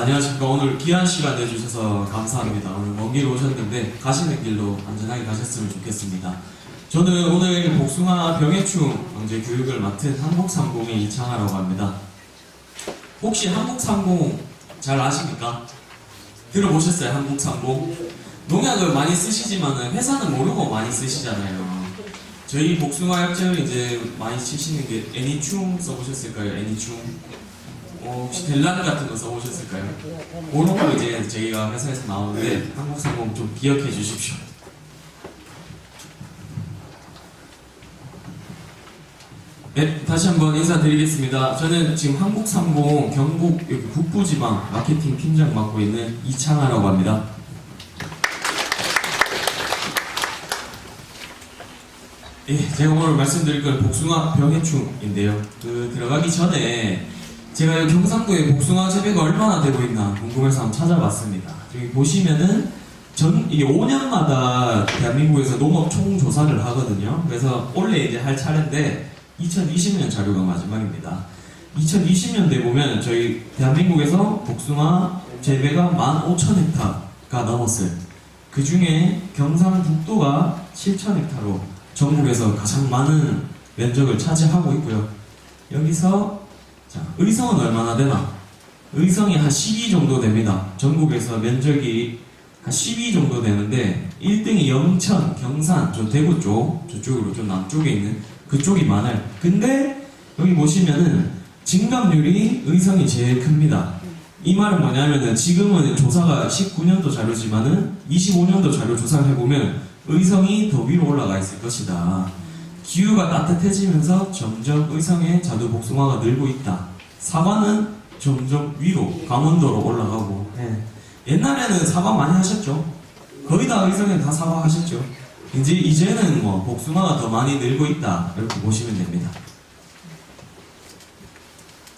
안녕하십니까. 오늘 귀한 시간 내주셔서 감사합니다. 오늘 먼 길 오셨는데 가시는 길로 안전하게 가셨으면 좋겠습니다. 저는 오늘 복숭아 병해충 방제 교육을 맡은 한국상공의 이창하라고 합니다. 혹시 한국상공 잘 아십니까? 들어보셨어요? 한국상공? 농약을 많이 쓰시지만은 회사는 모르고 많이 쓰시잖아요. 저희 복숭아 약재를 이제 많이 치시는 게 애니충 써보셨을까요? 애니충? 혹시 델란 같은 거 써보셨을까요? 그런 거 이제 저희가 회사에서 나오는데 한국상공 좀 기억해 주십시오. 네, 다시 한번 인사드리겠습니다. 저는 지금 한국상공 경북 여기 북부지방 마케팅 팀장 맡고 있는 이창하라고 합니다. 예, 제가 오늘 말씀드릴 건 복숭아 병해충인데요. 들어가기 전에 제가 경상도에 복숭아 재배가 얼마나 되고 있나 궁금해서 한번 찾아봤습니다. 여기 보시면은 이게 5년마다 대한민국에서 농업 총조사를 하거든요. 그래서 올해 이제 할 차례인데 2020년 자료가 마지막입니다. 2020년도에 보면 저희 대한민국에서 복숭아 재배가 15,000헥타가 넘었어요. 그 중에 경상북도가 7,000헥타로 전국에서 가장 많은 면적을 차지하고 있고요. 여기서 자, 의성은 얼마나 되나? 의성이 한 12 정도 됩니다. 전국에서 면적이 한 12 정도 되는데 1등이 영천, 경산, 저 대구 쪽, 저쪽으로 좀 남쪽에 있는 그쪽이 많아요. 근데 여기 보시면은 증감률이 의성이 제일 큽니다. 이 말은 뭐냐면은 지금은 조사가 19년도 자료지만은 25년도 자료 조사를 해보면 의성이 더 위로 올라가 있을 것이다. 기후가 따뜻해지면서 점점 의성의 자두 복숭아가 늘고 있다. 사과는 점점 위로 강원도로 올라가고. 네. 옛날에는 사과 많이 하셨죠. 거의 다 의성에 다 사과 하셨죠. 이제는 뭐 복숭아가 더 많이 늘고 있다 이렇게 보시면 됩니다.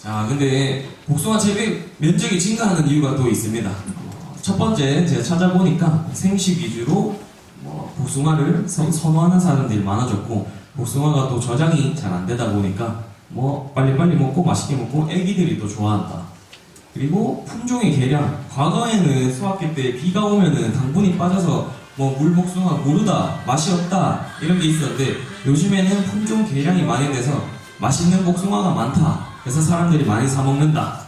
자, 근데 복숭아 재배 면적이 증가하는 이유가 또 있습니다. 첫 번째 제가 찾아보니까 생식 위주로 복숭아를 선호하는 사람들이 많아졌고, 복숭아가 또 저장이 잘 안 되다 보니까 빨리빨리 먹고 맛있게 먹고 애기들이 또 좋아한다. 그리고 품종의 개량, 과거에는 수확기 때 비가 오면은 당분이 빠져서 물복숭아 모르다, 맛이 없다 이런 게 있었는데 요즘에는 품종 개량이 많이 돼서 맛있는 복숭아가 많다. 그래서 사람들이 많이 사 먹는다.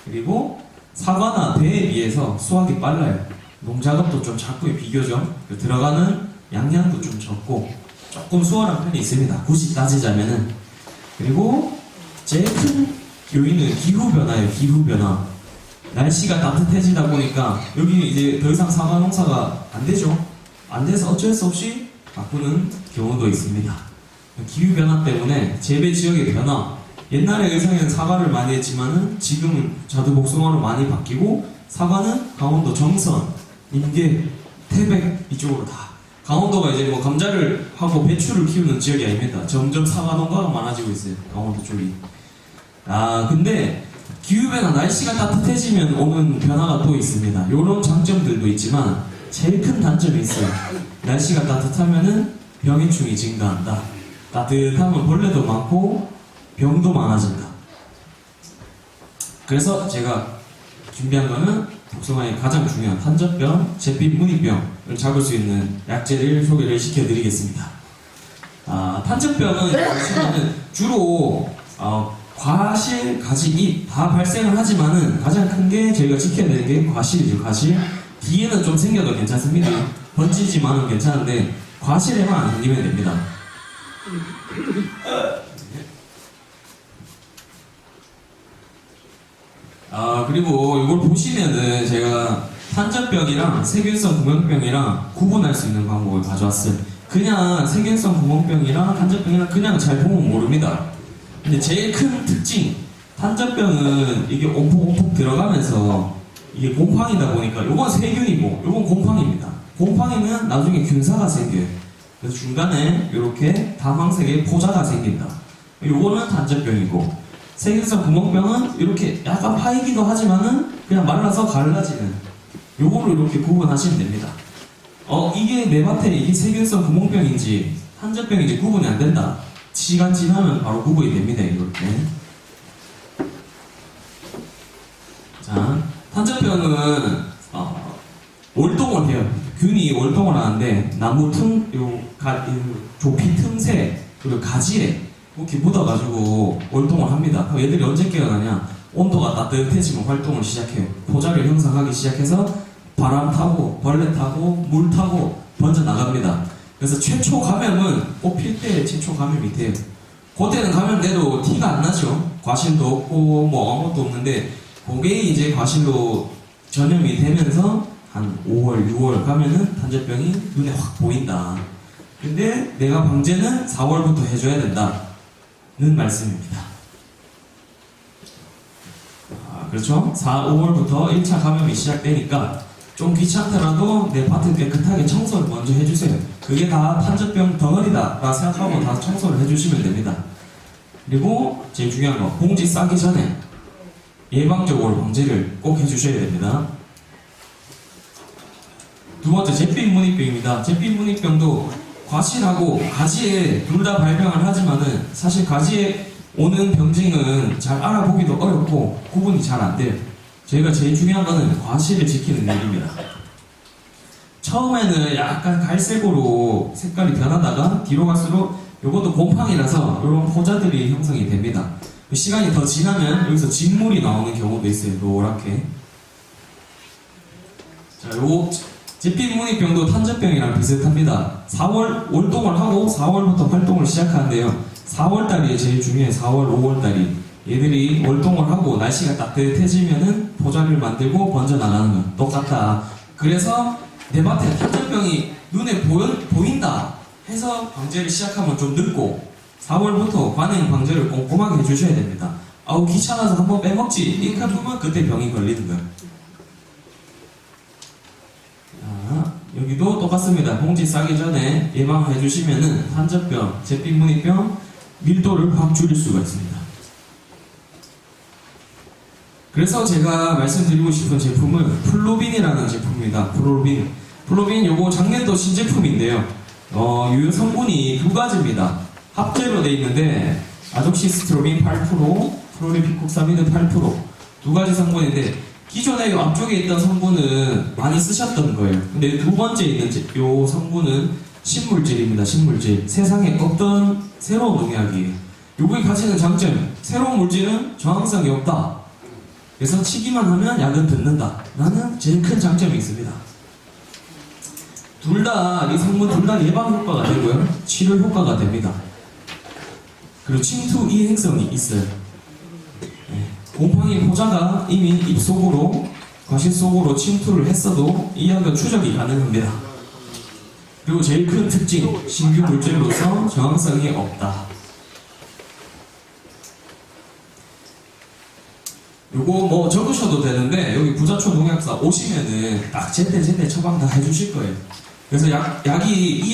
그리고 사과나 배에 비해서 수확이 빨라요. 농작업도 좀 작고요, 비교적. 들어가는 양량도 좀 적고 조금 수월한 편이 있습니다. 굳이 따지자면은. 그리고 제일 큰 요인은 기후변화예요. 기후변화. 날씨가 따뜻해지다 보니까 여기 이제 더 이상 사과 농사가 안 되죠. 안 돼서 어쩔 수 없이 바꾸는 경우도 있습니다. 기후변화 때문에 재배 지역의 변화. 옛날에 의성에는 사과를 많이 했지만은 지금은 자두 복숭아로 많이 바뀌고, 사과는 강원도 정선, 인계, 태백 이쪽으로 다. 강원도가 이제 감자를 하고 배추를 키우는 지역이 아닙니다. 점점 사과 농가가 많아지고 있어요. 강원도 쪽이. 근데 기후변화, 날씨가 따뜻해지면 오는 변화가 또 있습니다. 이런 장점들도 있지만 제일 큰 단점이 있어요. 날씨가 따뜻하면은 병해충이 증가한다. 따뜻하면 벌레도 많고 병도 많아진다. 그래서 제가 준비한 거는 복숭아의 가장 중요한 탄저병, 잿빛 무늬병을 잡을 수 있는 약재를 소개를 시켜드리겠습니다. 탄저병은 주로 과실, 가지, 잎 다 발생을 하지만은 가장 큰 게 저희가 지켜야 되는 게 과실이죠. 과실. 뒤에는 좀 생겨도 괜찮습니다. 번지지만은 괜찮은데 과실에만 안 생기면 됩니다. 그리고 이걸 보시면은 제가 탄저병이랑 세균성 구멍병이랑 구분할 수 있는 방법을 가져왔어요. 그냥 세균성 구멍병이랑 탄저병이랑 그냥 잘 보면 모릅니다. 근데 제일 큰 특징, 탄저병은 이게 옴푹옴푹 들어가면서 이게 곰팡이다 보니까 요건 세균이고 요건 곰팡이입니다. 곰팡이는 나중에 균사가 생겨요. 그래서 중간에 이렇게 다황색의 포자가 생긴다. 요거는 탄저병이고, 세균성 구멍병은 이렇게 약간 파이기도 하지만은 그냥 말라서 갈라지는, 요거를 이렇게 구분하시면 됩니다. 이게 내 밭에 이게 세균성 구멍병인지 탄저병인지 구분이 안 된다. 시간 지나면 바로 구분이 됩니다. 이렇게. 자, 탄저병은 월동을 해요. 균이 월동을 하는데 나무 조피 틈새 그리고 가지에 이렇게 묻어가지고 월동을 합니다. 그럼 얘들이 언제 깨어나냐? 온도가 따뜻해지면 활동을 시작해요. 포자를 형성하기 시작해서 바람 타고 벌레 타고 물 타고 번져 나갑니다. 그래서 최초 감염은 꽃필 때 최초 감염이 돼요. 그때는 감염돼도 티가 안 나죠. 과실도 없고 뭐 아무것도 없는데 그게 이제 과실로 전염이 되면서 한 5월, 6월 가면은 탄저병이 눈에 확 보인다. 근데 내가 방제는 4월부터 해줘야 된다는 말씀입니다. 그렇죠? 4, 5월부터 1차 감염이 시작되니까 좀 귀찮더라도 내 밭을 깨끗하게 청소를 먼저 해주세요. 그게 다 탄저병 덩어리다 라 생각하고 다 청소를 해주시면 됩니다. 그리고 제일 중요한 거, 봉지 싸기 전에 예방적으로 방제를 꼭 해주셔야 됩니다. 두 번째, 잿빛 무늬병입니다. 잿빛 무늬병도 과실하고 가지에 둘 다 발병을 하지만은 사실 가지에 오는 병증은 잘 알아보기도 어렵고 구분이 잘 안 돼요. 저희가 제일 중요한 거는 과실을 지키는 일입니다. 처음에는 약간 갈색으로 색깔이 변하다가 뒤로 갈수록 이것도 곰팡이라서 이런 포자들이 형성이 됩니다. 시간이 더 지나면 여기서 진물이 나오는 경우도 있어요. 노랗게. 자, 요거 잿빛 무늬병도 탄저병이랑 비슷합니다. 4월 월동을 하고 4월부터 활동을 시작하는데요. 4월달이 제일 중요해요. 4월, 5월달이. 얘들이 월동을 하고 날씨가 따뜻해지면은 포자를 만들고 번져나가는 건 똑같다. 그래서 내 밭에 탄저병이 눈에 보인다 해서 방제를 시작하면 좀 늦고 4월부터 관행 방제를 꼼꼼하게 해주셔야 됩니다. 아우 귀찮아서 한번 빼먹지 이렇게 하면 그때 병이 걸리는 거예요. 자, 여기도 똑같습니다. 봉지 싸기 전에 예방해 주시면은 탄저병, 잿빛 무늬병 밀도를 확 줄일 수가 있습니다. 그래서 제가 말씀드리고 싶은 제품은 플로빈이라는 제품입니다. 플로빈 요거 작년도 신제품인데요. 유효 성분이 두 가지입니다. 합제로 되어 있는데 아족시스트로빈 8%, 플로리피콕사미드 8% 두 가지 성분인데 기존에 요 앞쪽에 있던 성분은 많이 쓰셨던 거예요. 근데 두 번째 있는 요 성분은 신물질입니다. 신물질. 세상에 없던 새로운 농약이에요. 요거에 가지는 장점, 새로운 물질은 저항성이 없다. 그래서 치기만 하면 약은 듣는다. 라는 제일 큰 장점이 있습니다. 둘 다, 이 성분 둘 다 예방 효과가 되고요. 치료 효과가 됩니다. 그리고 침투 이행성이 있어요. 네. 곰팡이 포자가 이미 입 속으로, 과실 속으로 침투를 했어도 이 약은 추적이 가능합니다. 그리고 제일 큰 특징, 신규 물질로서 저항성이 없다. 요거 뭐 적으셔도 되는데 여기 부자촌 농약사 오시면은 딱 제때 처방 다 해주실 거예요. 그래서 이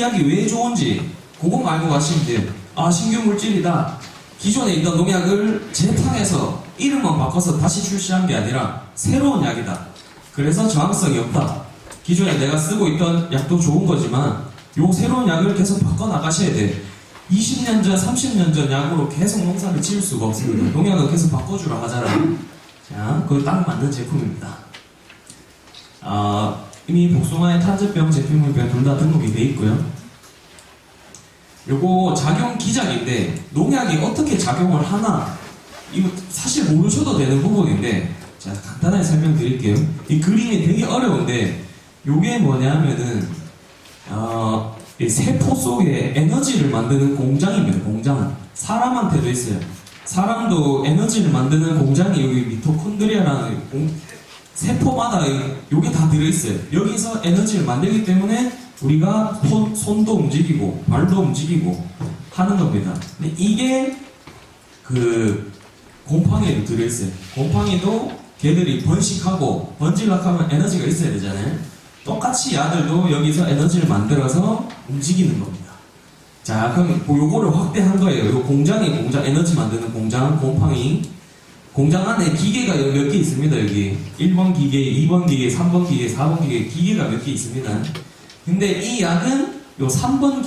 약이 왜 좋은지 그거 알고 가시면 돼요. 아 신규 물질이다. 기존에 있던 농약을 재탕해서 이름만 바꿔서 다시 출시한 게 아니라 새로운 약이다. 그래서 저항성이 없다. 기존에 내가 쓰고 있던 약도 좋은 거지만 요 새로운 약을 계속 바꿔나가셔야 돼요. 20년 전, 30년 전 약으로 계속 농사를 지을 수가 없습니다. 농약은 계속 바꿔주라 하잖아요. 자, 그거 딱 맞는 제품입니다. 이미 복숭아의 탄저병, 잿빛무늬병 둘 다 등록이 돼 있고요. 요거 작용 기작인데 농약이 어떻게 작용을 하나 이거 사실 모르셔도 되는 부분인데 제가 간단하게 설명드릴게요. 이 그림이 되게 어려운데 요게 뭐냐면은 이 세포 속에 에너지를 만드는 공장입니다. 공장. 사람한테도 있어요. 사람도 에너지를 만드는 공장이 여기 미토콘드리아라는 세포마다 요게 다 들어있어요. 여기서 에너지를 만들기 때문에 우리가 손도 움직이고 발도 움직이고 하는 겁니다. 근데 이게 그 곰팡이에도 들어있어요. 곰팡이도 걔들이 번식하고 번지려고 하면 에너지가 있어야 되잖아요. 똑같이 야들도 여기서 에너지를 만들어서 움직이는 겁니다. 자, 그럼 요거를 확대한 거예요. 요 공장 에너지 만드는 공장, 곰팡이. 공장 안에 기계가 몇 개 있습니다, 여기. 1번 기계, 2번 기계, 3번 기계, 4번 기계, 기계가 몇 개 있습니다. 근데 이 약은 요 3번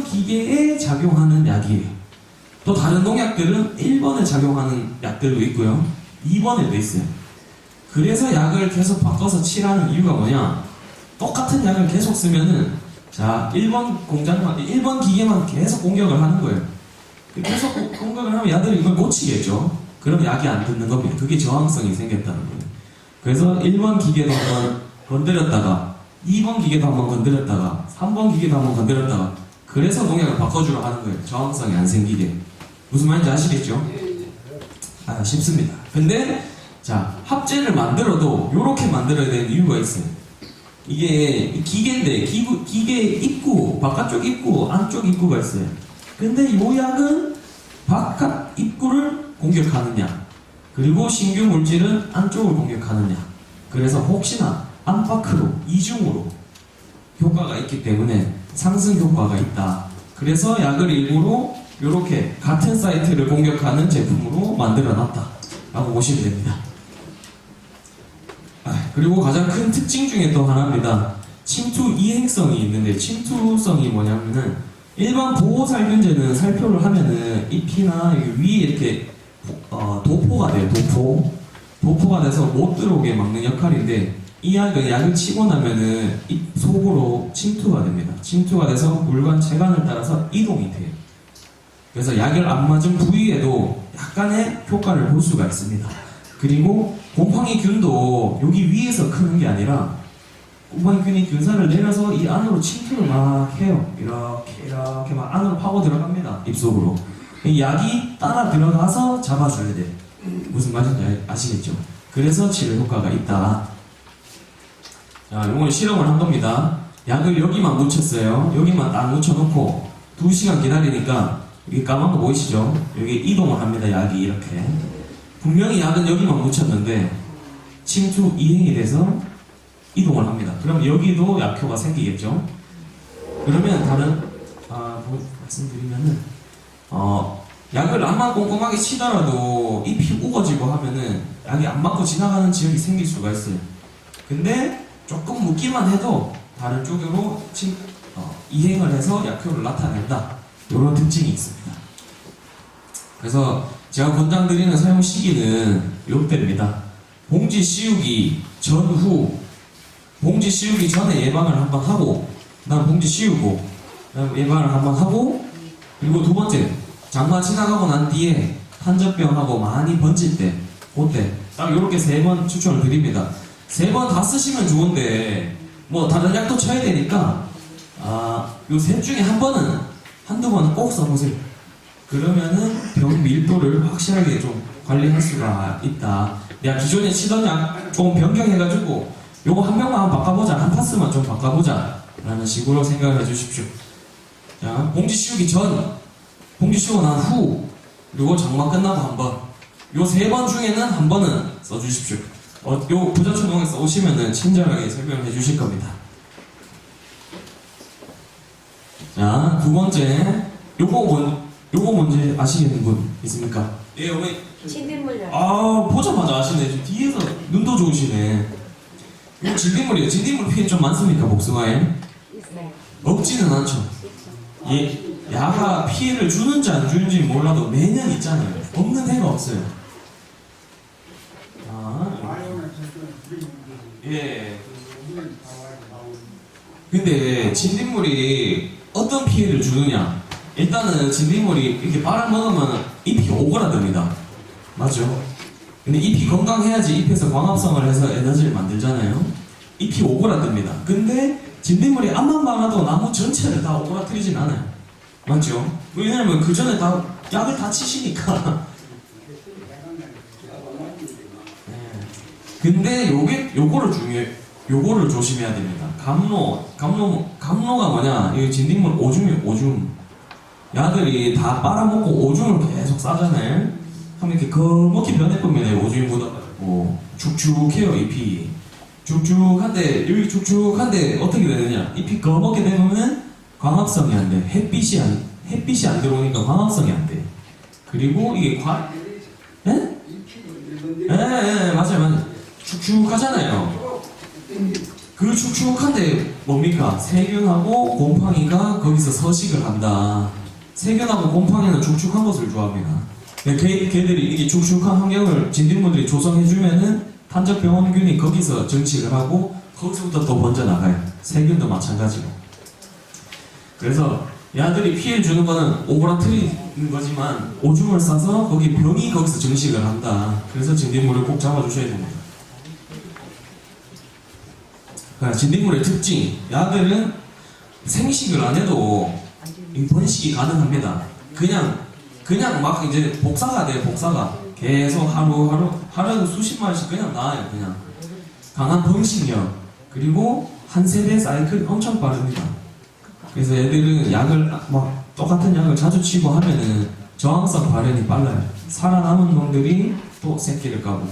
기계에 작용하는 약이에요. 또 다른 농약들은 1번에 작용하는 약들도 있고요. 2번에도 있어요. 그래서 약을 계속 바꿔서 칠하는 이유가 뭐냐? 똑같은 약을 계속 쓰면은 자 1번 공장만 1번 기계만 계속 공격을 하는 거예요. 계속 공격을 하면 약들이 이걸 못 치겠죠. 그럼 약이 안 듣는 겁니다. 그게 저항성이 생겼다는 거예요. 그래서 1번 기계도 한번 건드렸다가 2번 기계도 한번 건드렸다가 3번 기계도 한번 건드렸다가 그래서 농약을 바꿔주려 하는 거예요. 저항성이 안 생기게. 무슨 말인지 아시겠죠? 아, 쉽습니다. 근데 자 합재를 만들어도 이렇게 만들어야 되는 이유가 있어요. 이게 기계인데 기계 입구 바깥쪽 입구 안쪽 입구가 있어요. 근데 이 약은 바깥 입구를 공격하느냐 그리고 신규 물질은 안쪽을 공격하느냐. 그래서 혹시나 안팎으로 이중으로 효과가 있기 때문에 상승 효과가 있다. 그래서 약을 일부러 이렇게 같은 사이트를 공격하는 제품으로 만들어 놨다 라고 보시면 됩니다. 그리고 가장 큰 특징 중에 또 하나입니다. 침투 이행성이 있는데 침투성이 뭐냐면은 일반 보호살균제는 살표를 하면은 잎이나 위에 이렇게 도포가 돼요. 도포가 돼서 못 들어오게 막는 역할인데 이 약은 약을 치고 나면은 잎 속으로 침투가 됩니다. 침투가 돼서 물관 체관을 따라서 이동이 돼요. 그래서 약을 안 맞은 부위에도 약간의 효과를 볼 수가 있습니다. 그리고 곰팡이균도 여기 위에서 크는 게 아니라 곰팡이균이 균사를 내려서 이 안으로 침투를 막 해요. 이렇게 막 안으로 파고 들어갑니다. 입속으로. 이 약이 따라 들어가서 잡아줘야 돼. 무슨 말인지 아시겠죠? 그래서 치료 효과가 있다. 자, 이건 실험을 한 겁니다. 약을 여기만 묻혔어요. 여기만 딱 묻혀놓고 2시간 기다리니까 여기 까만 거 보이시죠? 여기 이동을 합니다. 약이 이렇게. 분명히 약은 여기만 묻혔는데 침투 이행이 돼서 이동을 합니다. 그럼 여기도 약효가 생기겠죠? 그러면 다른 말씀드리면은 약을 안만 꼼꼼하게 치더라도 잎이 우거지고 하면은 약이 안 맞고 지나가는 지역이 생길 수가 있어요. 근데 조금 묻기만 해도 다른 쪽으로 이행을 해서 약효를 나타낸다. 이런 특징이 있습니다. 그래서 제가 권장드리는 사용 시기는 이때입니다. 봉지 씌우기 전후, 봉지 씌우기 전에 예방을 한번 하고, 그다음 봉지 씌우고, 그다음 예방을 한번 하고, 그리고 두 번째 장마 지나가고 난 뒤에 탄저병하고 많이 번질 때, 그때 딱 이렇게 3번 추천을 드립니다. 3번 다 쓰시면 좋은데 뭐 다른 약도 쳐야 되니까 요 셋 중에 한두 번은 꼭 써보세요. 그러면은 병 밀도를 확실하게 좀 관리할 수가 있다. 내가 기존에 치던 약 조금 변경해가지고 요거 한 병만 한번 바꿔보자, 한 파스만 좀 바꿔보자 라는 식으로 생각을 해주십시오. 자, 봉지 씌우기 전, 봉지 씌우고 난 후, 그리고 장마 끝나고 한 번, 요 3번 중에는 한 번은 써주십시오. 요 부자초동에 써오시면은 친절하게 설명을 해주실 겁니다. 자, 두 번째, 요거 뭔지 아시겠는 분 있습니까? 예, 어머니. 진딧물약. 보자마자 아시네. 지금 뒤에서 눈도 좋으시네. 이거 진딧물이에요. 진딧물 피해 좀 많습니까, 복숭아에? 있어요. 없지는 않죠. 예, 야가 피해를 주는지 안 주는지 몰라도 매년 있잖아요. 없는 해가 없어요. 예. 근데 진딧물이 어떤 피해를 주느냐? 일단은 진딧물이 이렇게 빨아먹으면 잎이 오그라듭니다. 맞죠? 근데 잎이 건강해야지 잎에서 광합성을 해서 에너지를 만들잖아요. 잎이 오그라듭니다. 근데 진딧물이 앞만 많아도 나무 전체를 다 오그라뜨리진 않아요. 맞죠? 왜냐면 그 전에 다 약을 다 치시니까. 근데 요거를 조심해야 됩니다. 감로가 뭐냐? 이 진딧물 오줌. 야들이 다 빨아먹고 오줌을 계속 싸잖아요. 그럼 이렇게 거먹히 변해보면 오줌이 묻어가지고 축축해요, 잎이. 축축한데, 여기 축축한데 어떻게 되느냐? 잎이 거먹게 되면 광합성이 안 돼. 햇빛이 안 들어오니까 광합성이 안 돼. 그리고 이게 예? 예, 맞아요. 축축하잖아요. 그 축축한데 뭡니까? 세균하고 곰팡이가 거기서 서식을 한다. 세균하고 곰팡이는 축축한 것을 좋아합니다. 걔들이 이게 축축한 환경을 진딧물들이 조성해주면은 탄저병원균이 거기서 증식을 하고 거기서부터 또 번져나가요. 세균도 마찬가지고. 그래서 야들이 피해를 주는 거는 오그라뜨리는 거지만 오줌을 싸서 거기 병이 거기서 증식을 한다. 그래서 진딧물을 꼭 잡아주셔야 됩니다. 진딧물의 특징, 야들은 생식을 안 해도 이 번식이 가능합니다. 그냥 막 이제 복사가 돼요. 복사가 계속 하루에 수십 마리씩 그냥 나와요. 그냥 강한 번식력, 그리고 한 세대 사이클이 엄청 빠릅니다. 그래서 애들은 약을 막 똑같은 약을 자주 치고 하면은 저항성 발현이 빨라요. 살아남은 놈들이 또 새끼를 까고,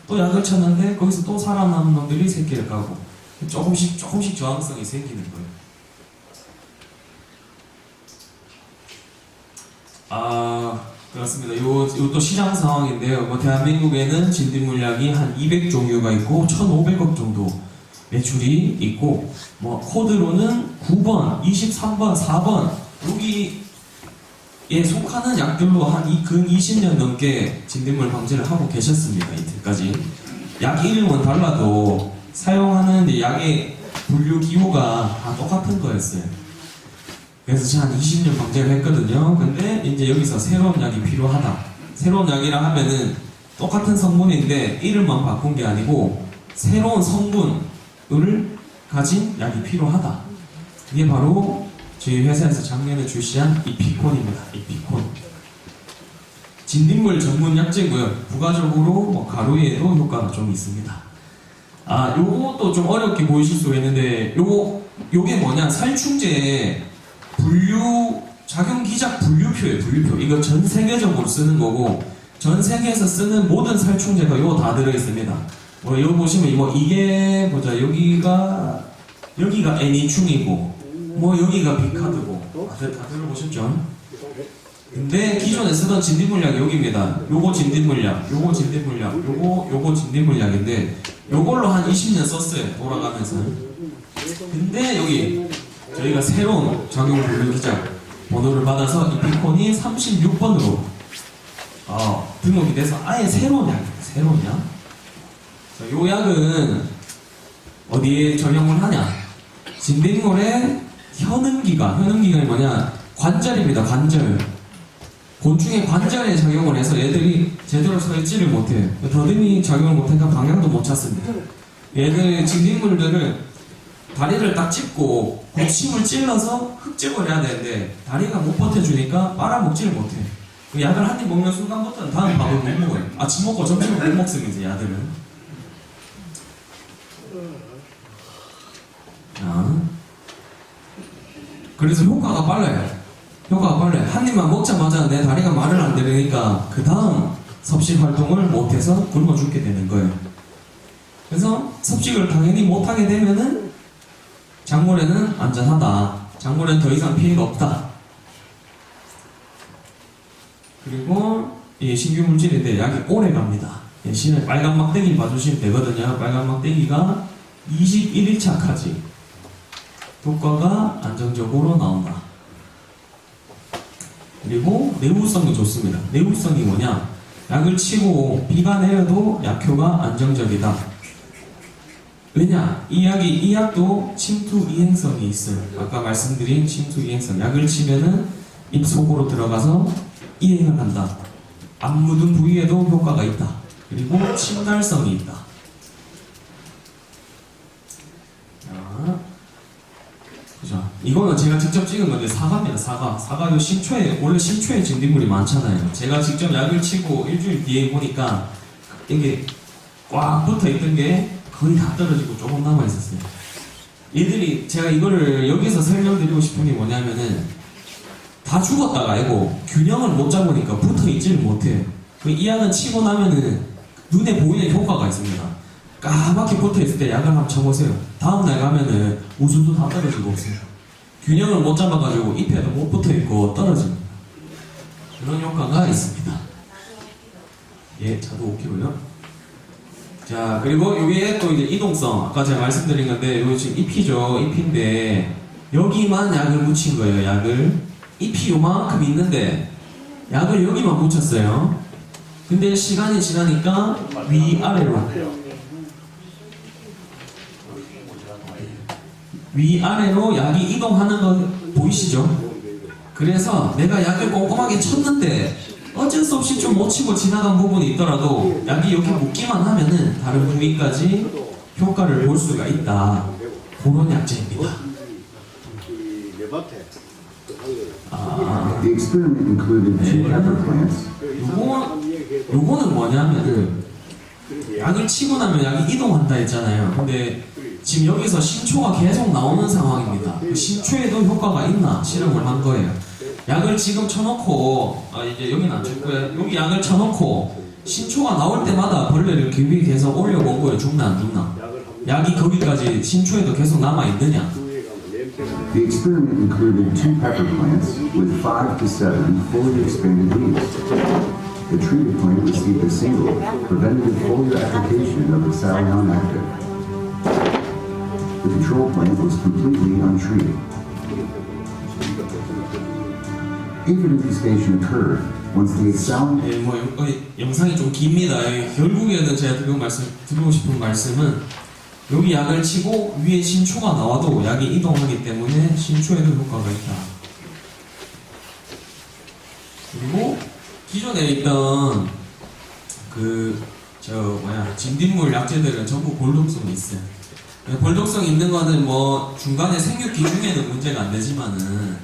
또 약을 쳤는데 거기서 또 살아남은 놈들이 새끼를 까고, 조금씩 저항성이 생기는 거예요. 그렇습니다. 요것도 시장 상황인데요. 뭐 대한민국에는 진딧물약이 한 200종류가 있고 1,500억 정도 매출이 있고, 뭐 코드로는 9번, 23번, 4번 여기에 속하는 약들로 한 근 20년 넘게 진딧물 방지를 하고 계셨습니다. 이때까지. 약 이름은 달라도 사용하는 약의 분류 기호가 다 똑같은 거였어요. 그래서 제가 한 20년 방제를 했거든요. 근데 이제 여기서 새로운 약이 필요하다. 새로운 약이라 하면은 똑같은 성분인데 이름만 바꾼 게 아니고 새로운 성분을 가진 약이 필요하다. 이게 바로 저희 회사에서 작년에 출시한 이피콘입니다. 이피콘. 진딧물 전문 약제고요. 부가적으로 뭐 가루에도 효과가 좀 있습니다. 요것도 좀 어렵게 보이실 수가 있는데 요게 뭐냐, 살충제에 작용기작 분류표예요. 분류표. 이거 전 세계적으로 쓰는 거고, 전 세계에서 쓰는 모든 살충제가 요거 다 들어있습니다. 뭐 이거 보시면 뭐 이게 보자, 여기가 애니충이고 뭐 여기가 비카드고 다들 들어보셨죠? 근데 기존에 쓰던 진딧물약이 여기입니다. 요거 진딧물약, 요거 진딧물약, 요거 진딧물약인데 요걸로 한 20년 썼어요. 돌아가면서. 근데 여기 저희가 새로운 작용 분류 기작 번호를 받아서 이피콘이 36번으로 등록이 돼서 아예 새로운 약이에요. 새로운 약. 요 약은 어디에 적용을 하냐? 진딧물의 현음기관이 뭐냐? 관절입니다. 관절. 곤충의 관절에 작용을 해서 얘들이 제대로 서 있지를 못해요. 더듬이 작용을 못하니까 방향도 못 찾습니다. 얘들 진딧물들을 다리를 딱 찝고 고침을 찔러서 흡집을 해야 되는데 다리가 못 버텨주니까 빨아먹지를 못해요. 그 약을 한 입 먹는 순간부터는 다음 밥을 못 먹어요. 아침 먹고 점심을 못 먹습니다. 야들은. 그래서 효과가 빨라요. 한 입만 먹자마자 내 다리가 말을 안 들으니까 그 다음 섭식 활동을 못해서 굶어 죽게 되는 거예요. 그래서 섭식을 당연히 못하게 되면은 작물에는 안전하다. 작물에는 더 이상 피해가 없다. 그리고 이 신규 물질인데 약이 오래 갑니다. 시에 빨간 막대기 봐주시면 되거든요. 빨간 막대기가 21일차까지 효과가 안정적으로 나온다. 그리고 내후성이 좋습니다. 내후성이 뭐냐? 약을 치고 비가 내려도 약효가 안정적이다. 왜냐? 이 약도 침투 이행성이 있어요. 아까 말씀드린 침투 이행성. 약을 치면은 입 속으로 들어가서 이행을 한다. 안 묻은 부위에도 효과가 있다. 그리고 침날성이 있다. 그죠? 이거는 제가 직접 찍은 건데 사과입니다. 사과 원래 신초에 진딧물이 많잖아요. 제가 직접 약을 치고 일주일 뒤에 보니까 이게 꽉 붙어 있던 게 거의 다 떨어지고 조금 남아 있었어요. 얘들이 제가 이거를 여기서 설명드리고 싶은 게 뭐냐면은 다 죽었다가 아니고 균형을 못 잡으니까 붙어 있지를 못해요. 이 약은 치고 나면은 눈에 보이는 효과가 있습니다. 까맣게 붙어 있을 때 약을 한번 쳐보세요. 다음날 가면은 우수도 다 떨어지고 없어요. 균형을 못 잡아가지고 잎에도 못 붙어 있고 떨어집니다. 그런 효과가 있습니다. 예, 자도 5kg요. 자, 그리고 여기에 또 이제 이동성. 아까 제가 말씀드린 건데, 여기 지금 잎이죠. 잎인데, 여기만 약을 묻힌 거예요, 약을. 잎이 요만큼 있는데, 약을 여기만 묻혔어요. 근데 시간이 지나니까 위아래로 위아래로 약이 이동하는 거 보이시죠? 그래서 내가 약을 꼼꼼하게 쳤는데 어쩔 수 없이 좀 못 치고 지나간 부분이 있더라도 약이 이렇게 묶기만 하면은 다른 부위까지 효과를 볼 수가 있다. 그런 약재입니다. The experiment included two pepper plants. 요거는 뭐냐면은 약을 치고 나면 약이 이동한다 했잖아요. 근데 지금 여기서 신초가 계속 나오는 상황입니다. 그 신초에도 효과가 있나 실험을 한 거예요. 약을 지금 쳐놓고 이제 여기는 안 쳤고요. 여기 약을 쳐놓고 신초가 나올 때마다 벌레를 기위 계속 올려본 거예요. 죽나 안 죽나. 약이 거기까지 신초에도 계속 남아 있느냐. The experiment included two pepper plants with 5 to 7 fully expanded leaves. The treated plant received a single preventative foliar application of Oxalion active. The control plant was completely untreated. Aphid infestation occurred once the Oxalion 예, 영상이 좀 깁니다. 결국에는 제가 드리고 싶은 말씀은 여기 약을 치고 위에 신초가 나와도 약이 이동하기 때문에 신초에도 효과가 있다. 그리고 기존에 있던 진딧물 약재들은 전부 볼독성이 있어요. 볼독성 있는 거는 뭐 중간에 생육 기중에는 문제가 안 되지만은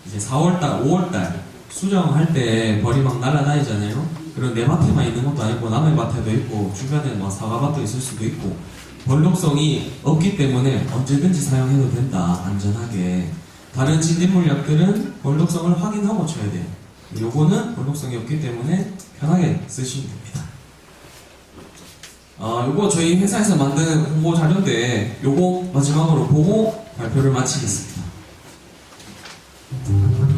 이제 4월달, 5월달 수정할 때 벌이 막 날아다니잖아요. 그런 내 밭에만 있는 것도 아니고 남의 밭에도 있고 주변에 뭐 사과밭도 있을 수도 있고 볼독성이 없기 때문에 언제든지 사용해도 된다. 안전하게. 다른 진딧물 약들은 볼독성을 확인하고 쳐야 돼요. 요거는 볼독성이 없기 때문에 편하게 쓰시면 됩니다. 요거 저희 회사에서 만든 홍보 자료인데 요거 마지막으로 보고 발표를 마치겠습니다.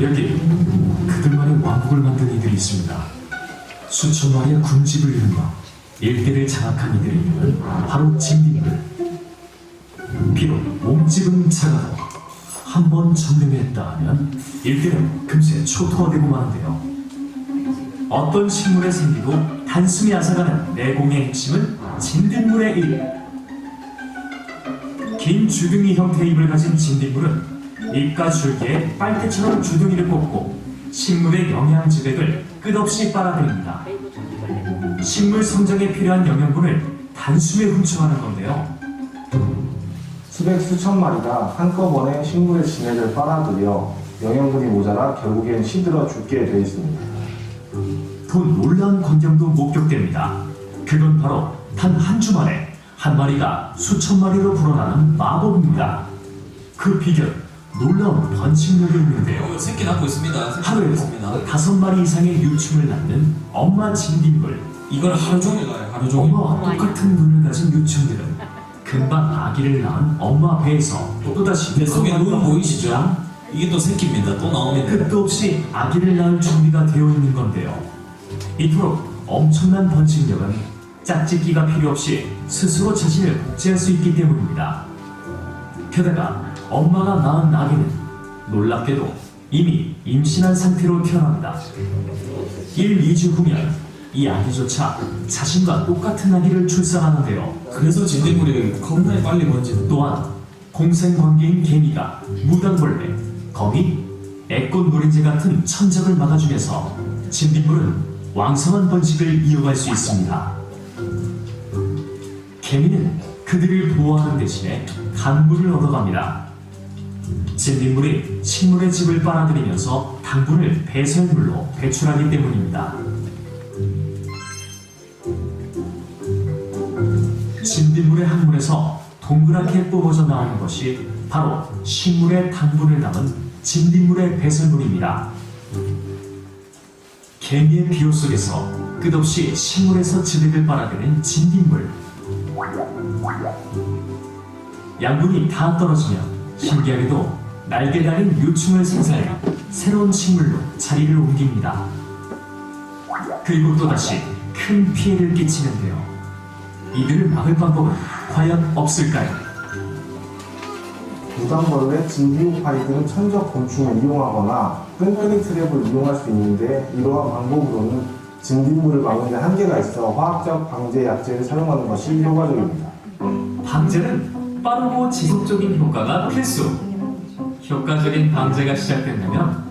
여기 그들만의 왕국을 만든 이들이 있습니다. 수천 마리의 군집을 이루며 일대를 장악한 이들의 이름은 바로 진딧물. 비록 몸집은 작아도 한 번 점령했다 하면 일대는 금세 초토화되고 마는데요. 어떤 식물의 생기도 단숨에 앗아가는 내공의 핵심은 진딧물의 일. 긴 주둥이 형태의 입을 가진 진딧물은 잎과 줄기에 빨대처럼 주둥이를 꽂고 식물의 영양 지백을 끝없이 빨아들입니다. 식물 성장에 필요한 영양분을 단숨에 훔쳐가는 건데요. 수백 수천 마리가 한꺼번에 식물의 진액을 빨아들여 영양분이 모자라 결국엔 시들어 죽게 돼 있습니다. 더 놀라운 광경도 목격됩니다. 그건 바로 단 한 주 만에 한 마리가 수천 마리로 불어나는 마법입니다. 그 비결, 놀라운 번식력이 있는데요. 새끼 낳고 있습니다. 하루에 있습니다. 5마리 이상의 유충을 낳는 엄마 진딧물. 이걸 하루 종일 가요. 하루 종일. 엄마와 똑같은 눈을 가진 유충들은 금방 아기를 낳은 엄마 배에서 또다시 뱃속에 눈 보이시죠? 이게 또 새끼입니다. 또 나옵니다. 끝도 없이 아기를 낳을 준비가 되어 있는 건데요. 이토록 엄청난 번식력은 짝짓기가 필요 없이 스스로 자신을 복제할 수 있기 때문입니다. 게다가 엄마가 낳은 아기는 놀랍게도 이미 임신한 상태로 태어납니다. 1, 2주 후면 이 아기조차 자신과 똑같은 아기를 출산하는데요. 그래서 진딧물이 겁나게 빨리 번지는. 또한 공생관계인 개미가 무당벌레, 거미, 애꽃 노린재 같은 천적을 막아주면서 진딧물은 왕성한 번식을 이어갈 수 있습니다. 개미는 그들을 보호하는 대신에 당분을 얻어갑니다. 진딧물이 식물의 즙을 빨아들이면서 당분을 배설물로 배출하기 때문입니다. 진딧물의 항문에서 동그랗게 뽑아져 나오는 것이 바로 식물의 당분을 담은 진딧물의 배설물입니다. 개미의 비호 속에서 끝없이 식물에서 즙액을 빨아들인 진딧물. 양분이 다 떨어지면 신기하게도 날개 달린 유충을 생산해 새로운 식물로 자리를 옮깁니다. 그리고 또다시 큰 피해를 끼치는데요. 이들을 막을 방법은 과연 없을까요? 무당벌레, 진비오파이들은 천적 곤충을 이용하거나 끈끈이 트랩을 이용할 수 있는데 이러한 방법으로는 진딧물을 막는 데 한계가 있어 화학적 방제 약제를 사용하는 것이 효과적입니다. 방제는 빠르고 지속적인 효과가 필수. 효과적인 방제가 시작된다면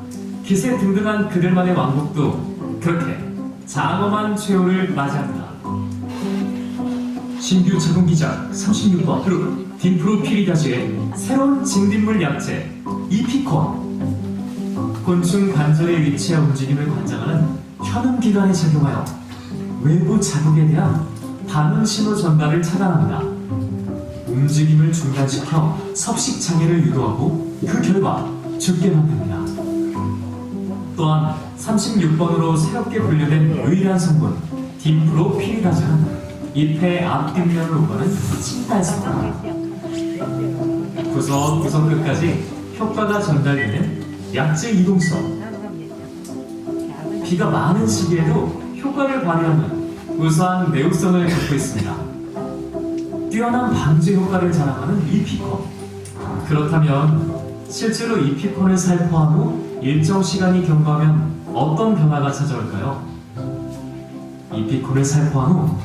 기세 등등한 그들만의 왕국도 그렇게 장엄한 최후를 맞이합니다. 신규 자동 기작 36번 딘프로피리다즈의 새로운 진딧물 약재 이피콘. 곤충 관절의 위치와 움직임을 관장하는 현음기관에 작용하여 외부 자극에 대한 반응 신호 전달을 차단합니다. 움직임을 중단시켜 섭식 장애를 유도하고 그 결과 죽게 만듭니다. 또한 36번으로 새롭게 분류된 유일한 성분 딘프로피리다즈는 잎의 앞뒷면을 오가는 침탈성. 구석구석 끝까지 효과가 전달되는 약재 이동성. 비가 많은 시기에도 효과를 발휘하는 우수한 내구성을 갖고 있습니다. 뛰어난 방제 효과를 자랑하는 이피콘. 그렇다면 실제로 이피콘을 살포한 후 일정 시간이 경과하면 어떤 변화가 찾아올까요? 이피콘을 살포한 후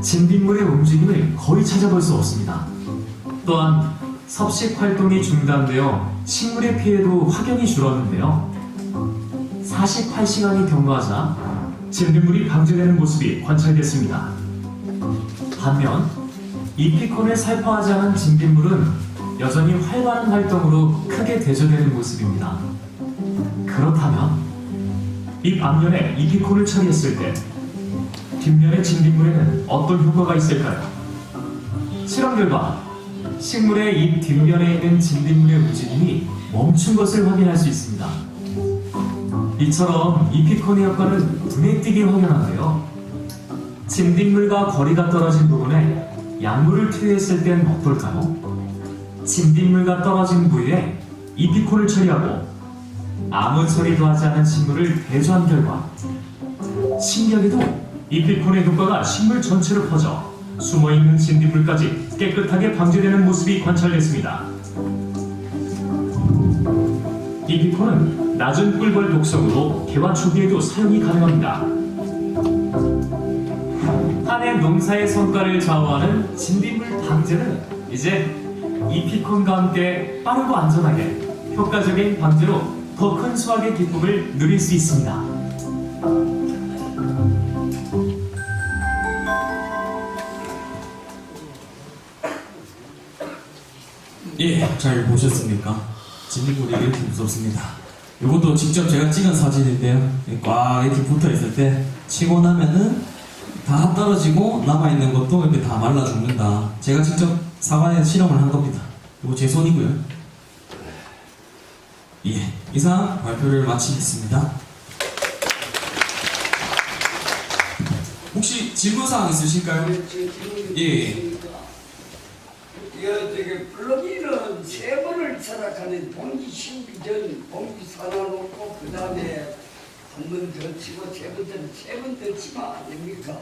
진딧물의 움직임을 거의 찾아볼 수 없습니다. 또한 섭식 활동이 중단되어 식물의 피해도 확연히 줄었는데요. 48시간이 경과하자 진딧물이 방제되는 모습이 관찰됐습니다. 반면 이피콘을 살포하지 않은 진딧물은 여전히 활발한 활동으로 크게 대조되는 모습입니다. 그렇다면 잎 앞면에 이피콘을 처리했을 때 뒷면의 진딧물에는 어떤 효과가 있을까요? 실험 결과 식물의 잎 뒷면에 있는 진딧물의 움직임이 멈춘 것을 확인할 수 있습니다. 이처럼 이피콘의 효과는 눈에 띄게 확연한데요. 진딧물과 거리가 떨어진 부분에 약물을 투여했을 땐 어떨까요? 진딧물과 떨어진 부위에 이피콘을 처리하고 아무 처리도 하지 않은 식물을 대조한 결과 신기하게도 이피콘의 효과가 식물 전체로 퍼져 숨어있는 진딧물까지 깨끗하게 방제되는 모습이 관찰됐습니다. 이피콘은 낮은 꿀벌 독성으로 개화 초기에도 사용이 가능합니다. 한 해 농사의 성과를 좌우하는 진딧물 방제는 이제 이피콘과 함께 빠르고 안전하게 효과적인 방제로 더 큰 수확의 기쁨을 누릴 수 있습니다. 예, 잘 보셨습니까? 진딧물이 이렇게 무섭습니다. 이것도 직접 제가 찍은 사진인데요. 꽉 이렇게 붙어 있을 때 치고 나면은 다 떨어지고 남아있는 것도 이렇게 다 말라 죽는다. 제가 직접 사과에 실험을 한 겁니다. 이거 제 손이고요. 예, 이상 발표를 마치겠습니다. 혹시 질문사항 있으실까요? 예. 저기 블록이는 세 번을 철학하는 봉지 심기 전 봉지 사놔놓고 그 다음에 한 번 더 치고 세 번 더 치면 안 됩니까?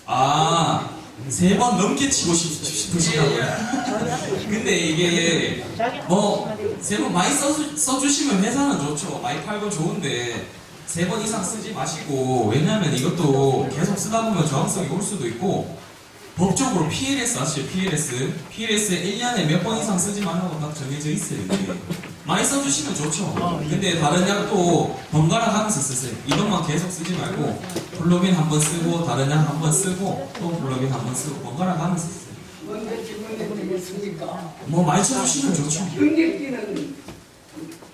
아, 3번 넘게 치고 싶으시다고요? 근데 이게 뭐 3번 많이 써주시면 회사는 좋죠. 많이 팔고 좋은데 3번 이상 쓰지 마시고, 왜냐면 이것도 계속 쓰다 보면 저항성이 올 수도 있고, 법적으로 PLS 아시죠? PLS에 1년에 몇 번 이상 쓰지 말라고 딱 정해져 있어요. 이게. 많이 써주시면 좋죠. 근데 다른 약도 번갈아 가면서 쓰세요. 이것만 계속 쓰지 말고 플로빈 한 번 쓰고 다른 약 한 번 쓰고 또 플로빈 한 번 쓰고 번갈아 가면서 쓰세요. 먼저 질문해 드리겠습니까? 뭐 많이 쳐주시면 좋죠. 경력기는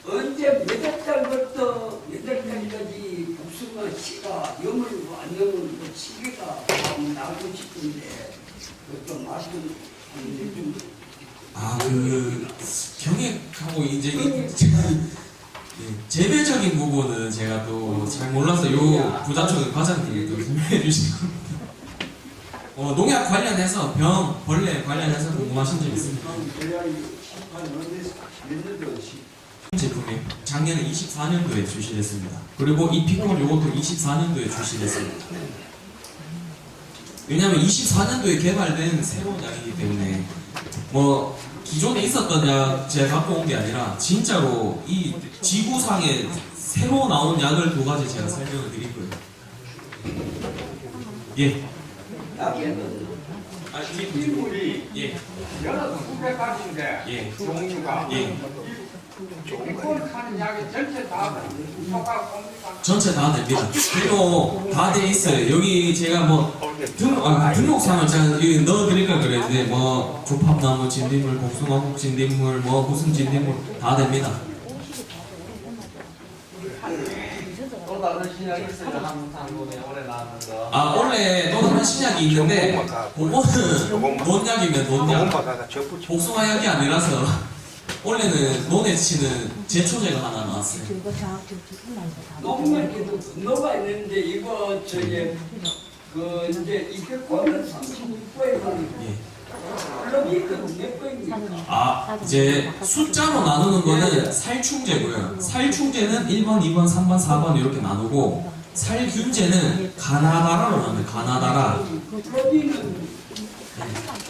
언제 몇 달부터 몇 달까지 복숭아 씨가 염을 안 염을 시기가 나고 싶은데 좀 말씀 좀. 경액하고 이제 재배적인 부분은 제가 또 잘 몰라서 요 부자촌 과장님이 또 설명해 주신 겁니다. 농약 관련해서 병, 벌레 관련해서 궁금하신 점 있습니까? 제품이 작년에 24년도에 출시됐습니다. 그리고 이피콘 요것도 24년도에 출시됐습니다. 왜냐면 24년도에 개발된 새로운 약이기 때문에 뭐 기존에 있었던 약 제가 갖고 온 게 아니라 진짜로 이 지구상에 새로 나온 약을 2가지 제가 설명을 드릴 거예요. 예. 약에는 진딧물이 예. 여러 수백 가지인데 예. 종류가 예. 이걸 하는 약이 전체 다 효과가 옵니까? 전체 다 됩니다. 그리고 다 돼 있어요. 여기 제가 뭐 등록상을 제가 여기 넣어드릴까 그랬는데 뭐 조팝나무 진딧물, 복숭아국 진딧물, 뭐 무슨 진딧물 다 됩니다. 또 다른 신약이 있어요. 한국에 오래 나왔는 거. 아 원래 또 다른 신약이 있는데 그거는 논약이면 논약. 복숭아약이 아니라서 원래는 논에 치는 제초제가 하나 나왔어요. 농약에도 건너가 있는데 이거 저기 그 이제 이백과는 36과에는 예. 클럽이 몇 과입니까? 아 이제 숫자로 나누는 거는 살충제고요. 살충제는 1번, 2번, 3번, 4번 이렇게 나누고 살균제는 가나다라로 나눕니다. 가나다라. 클럽이는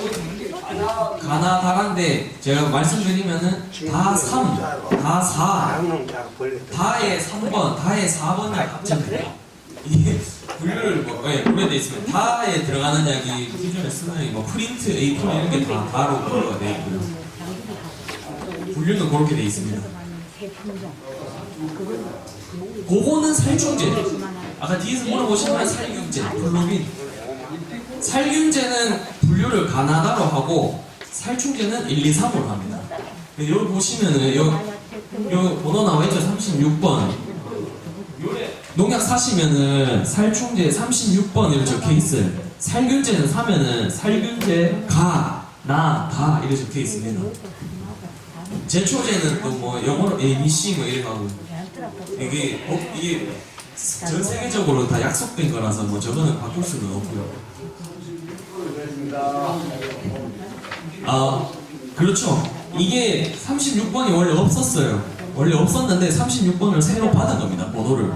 어떻게 하나 가나다라인데 제가 말씀드리면은 다 3, 다 4, 다의 3번, 다의 4번이 합쳐집니다. 이게 분류를 분류돼 있으면 다에 들어가는 약이 기존에 쓰는 뭐 프린트, 에이프 이런 게 다 다로 분류가 돼 있고요. 분류는 그렇게 돼 있습니다. 그거는 살충제. 아까 뒤에서 물어보시면 살균제, 플로빈. 살균제는 분류를 가나다로 하고 살충제는 1, 2, 3으로 합니다. 여기 보시면은 요 번호 나와 있죠? 36번. 농약 사시면은 살충제 36번 이렇게 적혀 있어요. 살균제는 사면은 살균제 가, 나, 다 이렇게 적혀 있습니다. 제초제는 또 뭐 영어로 A, B, C 뭐 이래가고 이게 전 세계적으로 다 약속된 거라서 뭐 저거는 바꿀 수는 없고요. 아 그렇죠. 이게 36번이 원래 없었어요. 원래 없었는데 36번을 새로 받은 겁니다. 번호를.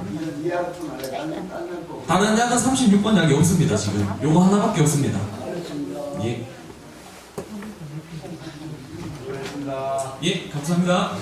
다른 약은 36번 약이 없습니다. 지금 요거 하나밖에 없습니다. 예. 예, 감사합니다.